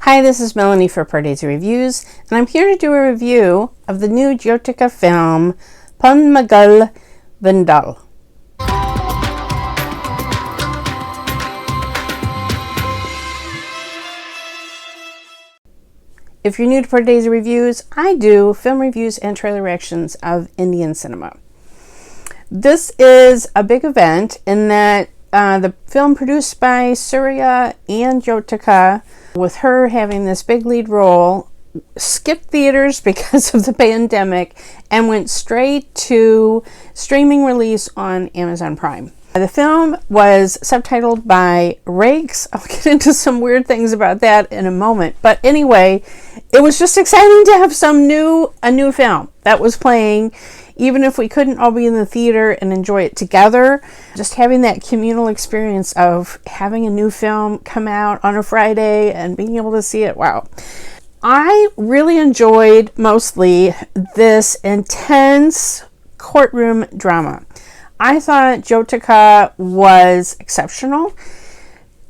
Hi, this is Melanie for Pardesi Reviews, and I'm here to do a review of the new Jyothika film, Ponmagal Vandhal. If you're new to Pardesi Reviews, I do film reviews and trailer reactions of Indian cinema. This is a big event in that the film produced by Surya and Jyothika, with her having this big lead role, skipped theaters because of the pandemic and went straight to streaming release on Amazon Prime. The film was subtitled by Rakes. I'll get into some weird things about that in a moment. But anyway, it was just exciting to have a new film that was playing, even if we couldn't all be in the theater and enjoy it together. Just having that communal experience of having a new film come out on a Friday and being able to see it. Wow. I really enjoyed mostly this intense courtroom drama. I thought Jyothika was exceptional,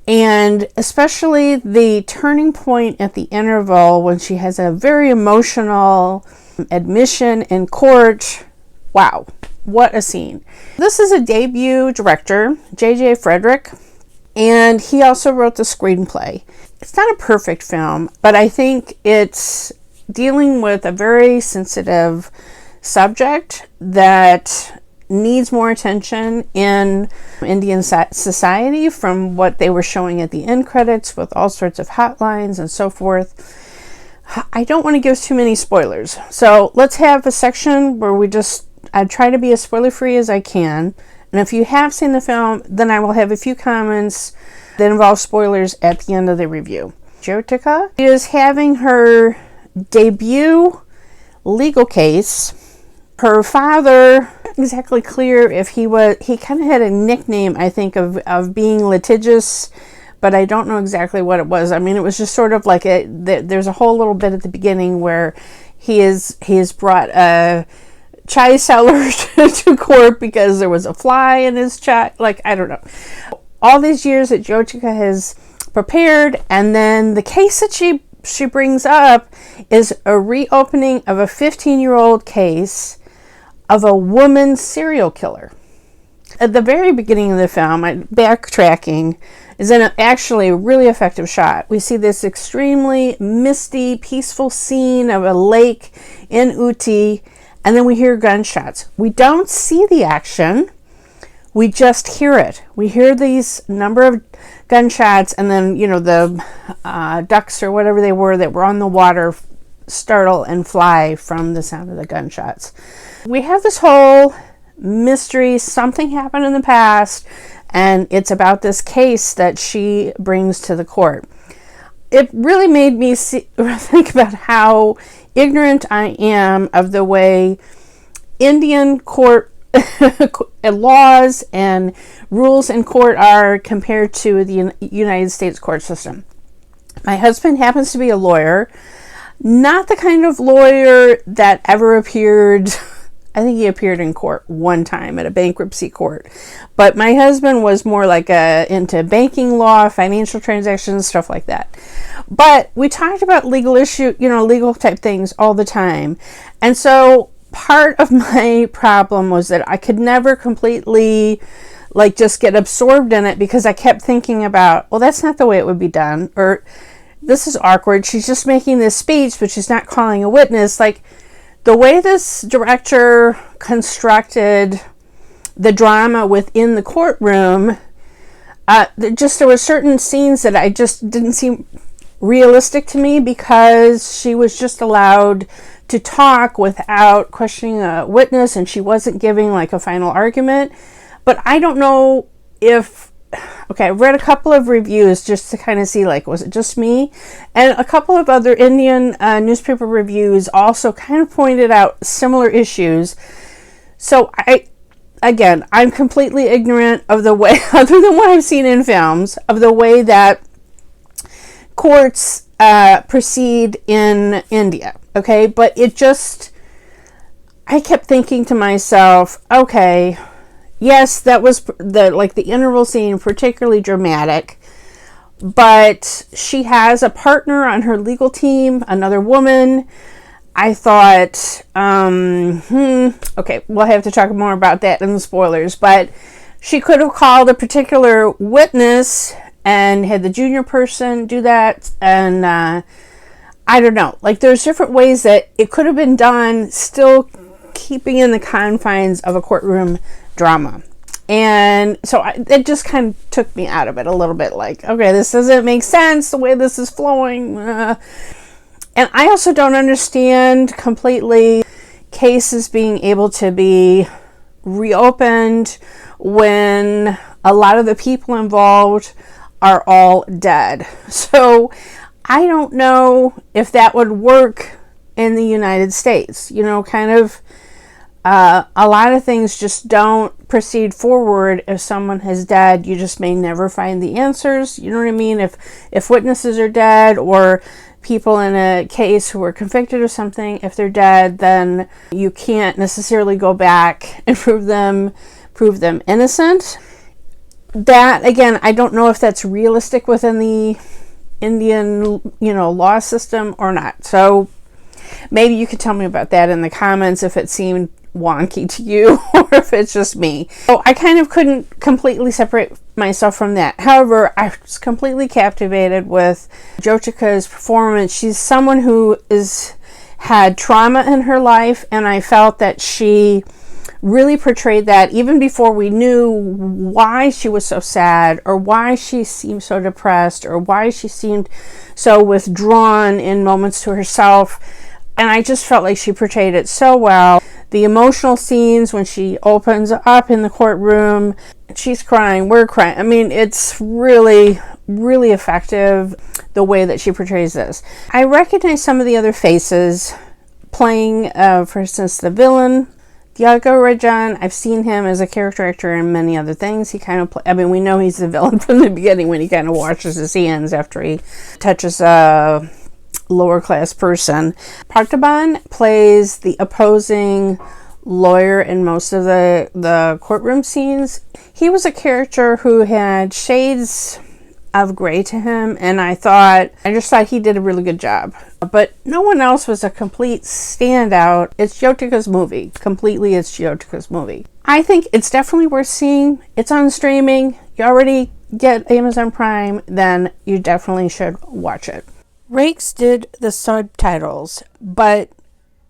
and especially the turning point at the interval when she has a very emotional admission in court. Wow, what a scene. This is a debut director, J.J. Frederick, and he also wrote the screenplay. It's not a perfect film, but I think it's dealing with a very sensitive subject that needs more attention in Indian society from what they were showing at the end credits with all sorts of hotlines and so forth. I don't want to give too many spoilers, so let's have a section where I try to be as spoiler free as I can, and if you have seen the film, then I will have a few comments that involve spoilers at the end of the review. Jyothika is having her debut legal case. Her father, not exactly clear if he kind of had a nickname, I think, of being litigious, but I don't know exactly what it was. I mean, it was just sort of like there's a whole little bit at the beginning where he has brought a chai seller to court because there was a fly in his chai. Like, I don't know. All these years that Jyothika has prepared, and then the case that she brings up is a reopening of a 15-year-old case of a woman serial killer. At the very beginning of the film, backtracking, is actually a really effective shot. We see this extremely misty, peaceful scene of a lake in Uti, and then we hear gunshots. We don't see the action, we just hear it. We hear these number of gunshots, and then, the ducks or whatever they were that were on the water startle and fly from the sound of the gunshots. We have this whole mystery. Something happened in the past, and it's about this case that she brings to the court. It really made me think about how ignorant I am of the way Indian court laws and rules in court are compared to the United States court system. My husband happens to be a lawyer, not the kind of lawyer that ever appeared. I think he appeared in court one time at a bankruptcy court, but my husband was more like into banking law, financial transactions, stuff like that. But we talked about legal legal type things all the time, and so part of my problem was that I could never completely just get absorbed in it, because I kept thinking about, well, that's not the way it would be done, or this is awkward. She's just making this speech, but she's not calling a witness. Like, the way this director constructed the drama within the courtroom, there were certain scenes that I just didn't seem realistic to me, because she was just allowed to talk without questioning a witness, and she wasn't giving a final argument. But I don't know if, I read a couple of reviews just to kind of see, was it just me? And a couple of other Indian newspaper reviews also kind of pointed out similar issues. So I'm completely ignorant of the way, other than what I've seen in films, of the way that courts proceed in India. Okay, but I kept thinking to myself, okay, yes, that was the interval scene particularly dramatic, but she has a partner on her legal team, another woman. I thought, okay, we'll have to talk more about that in the spoilers, but she could have called a particular witness and had the junior person do that, and I don't know. Like, there's different ways that it could have been done, still keeping in the confines of a courtroom drama. And so it just kind of took me out of it a little bit. Like, okay, this doesn't make sense the way this is flowing. And I also don't understand completely cases being able to be reopened when a lot of the people involved are all dead. So I don't know if that would work in the United States. You know, kind of a lot of things just don't proceed forward if someone is dead. You just may never find the answers. You know what I mean? If witnesses are dead, or people in a case who were convicted of something, if they're dead, then you can't necessarily go back and prove them innocent. That, again, I don't know if that's realistic within the Indian, law system or not. So maybe you could tell me about that in the comments, if it seemed wonky to you or if it's just me. So I kind of couldn't completely separate myself from that. However, I was completely captivated with Jyothika's performance. She's someone who had trauma in her life, and I felt that she really portrayed that even before we knew why she was so sad, or why she seemed so depressed, or why she seemed so withdrawn in moments to herself. And I just felt like she portrayed it so well. The emotional scenes when she opens up in the courtroom, she's crying, we're crying. I mean, it's really, really effective the way that she portrays this. I recognize some of the other faces playing, for instance, the villain, Jyothika Rajan. I've seen him as a character actor in many other things. He kind of we know he's the villain from the beginning when he kind of washes his hands after he touches a lower class person. Tobin plays the opposing lawyer in most of the courtroom scenes. He was a character who had shades of gray to him, and I just thought he did a really good job. But no one else was a complete standout. It's Jyothika's movie. Completely, it's Jyothika's movie. I think it's definitely worth seeing. It's on streaming. You already get Amazon Prime, then you definitely should watch it. Rakes did the subtitles, but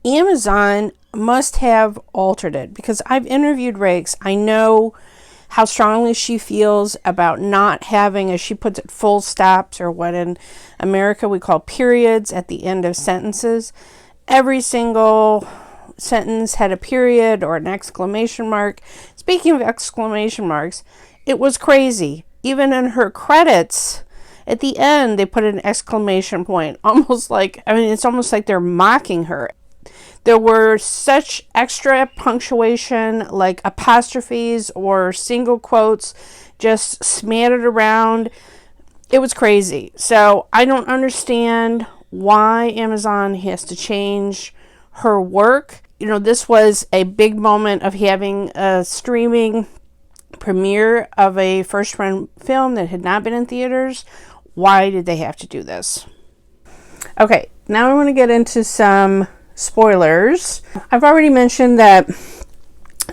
Amazon must have altered it, because I've interviewed Rakes. I know how strongly she feels about not having, as she puts it, full stops, or what in America we call periods, at the end of sentences. Every single sentence had a period or an exclamation mark. Speaking of exclamation marks, it was crazy. Even in her credits, at the end, they put an exclamation point. It's almost like they're mocking her. There were such extra punctuation, like apostrophes or single quotes, just smattered around. It was crazy. So I don't understand why Amazon has to change her work. This was a big moment of having a streaming premiere of a first-run film that had not been in theaters. Why did they have to do this? Okay, now I want to get into some spoilers. I've already mentioned that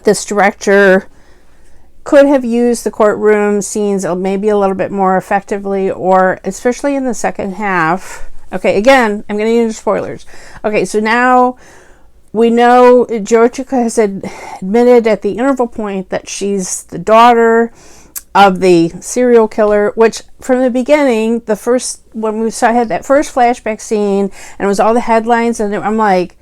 this director could have used the courtroom scenes maybe a little bit more effectively, or especially in the second half. Okay, again, I'm getting into spoilers. Okay, so now we know Jyothika has admitted at the interval point that she's the daughter of the serial killer, which from the beginning, when we had that first flashback scene, and it was all the headlines, and I'm like,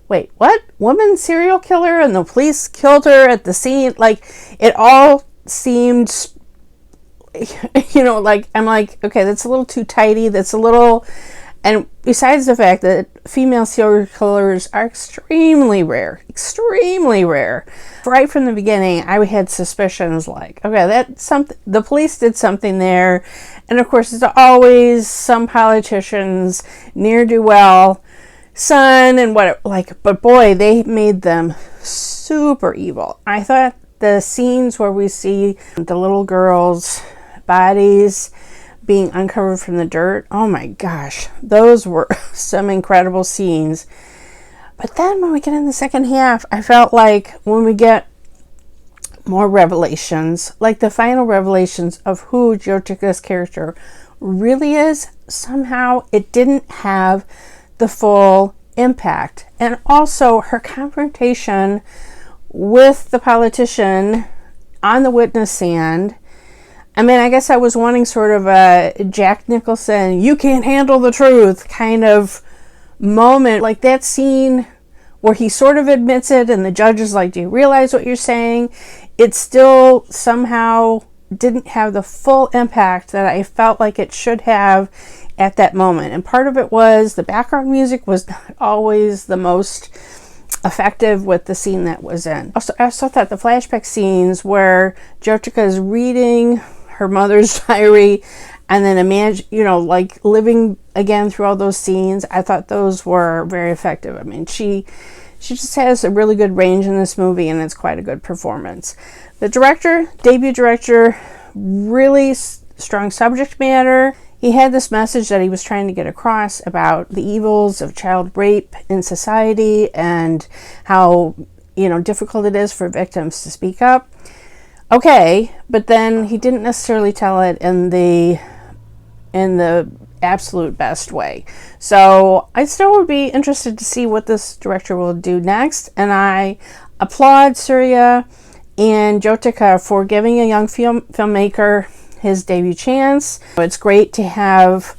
wait, what? Woman serial killer, and the police killed her at the scene? Like, it all seemed, I'm like, okay, that's a little too tidy. And besides the fact that female serial killers are extremely rare. Right from the beginning, I had suspicions like, okay, that's something, the police did something there. And of course, it's always some politician's ne'er-do-well son and but boy, they made them super evil. I thought the scenes where we see the little girls' bodies being uncovered from the dirt. Oh my gosh, those were some incredible scenes. But then when we get in the second half, I felt like when we get more revelations, like the final revelations of who Jyothika's character really is, somehow it didn't have the full impact. And also her confrontation with the politician on the witness stand. I mean, I guess I was wanting sort of a Jack Nicholson, you can't handle the truth kind of moment. Like that scene where he sort of admits it and the judge is like, do you realize what you're saying? It still somehow didn't have the full impact that I felt like it should have at that moment. And part of it was the background music was not always the most effective with the scene that was in. I also thought the flashback scenes where Jyothika is reading her mother's diary and then imagine, like living again through all those scenes, I thought those were very effective. I mean, she just has a really good range in this movie, and it's quite a good performance. The director, debut director, really strong subject matter. He had this message that he was trying to get across about the evils of child rape in society and how, difficult it is for victims to speak up. Okay, but then he didn't necessarily tell it in the absolute best way. So I still would be interested to see what this director will do next, and I applaud Surya and Jyothika for giving a young filmmaker his debut chance. It's great to have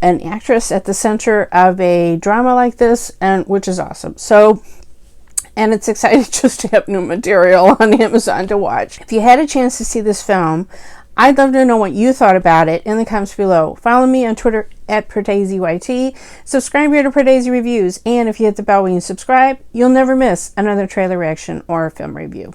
an actress at the center of a drama like this, and which is awesome. And it's exciting just to have new material on Amazon to watch. If you had a chance to see this film, I'd love to know what you thought about it in the comments below. Follow me on Twitter at PardesiYT. Subscribe here to Pardesi Reviews. And if you hit the bell when you subscribe, you'll never miss another trailer reaction or a film review.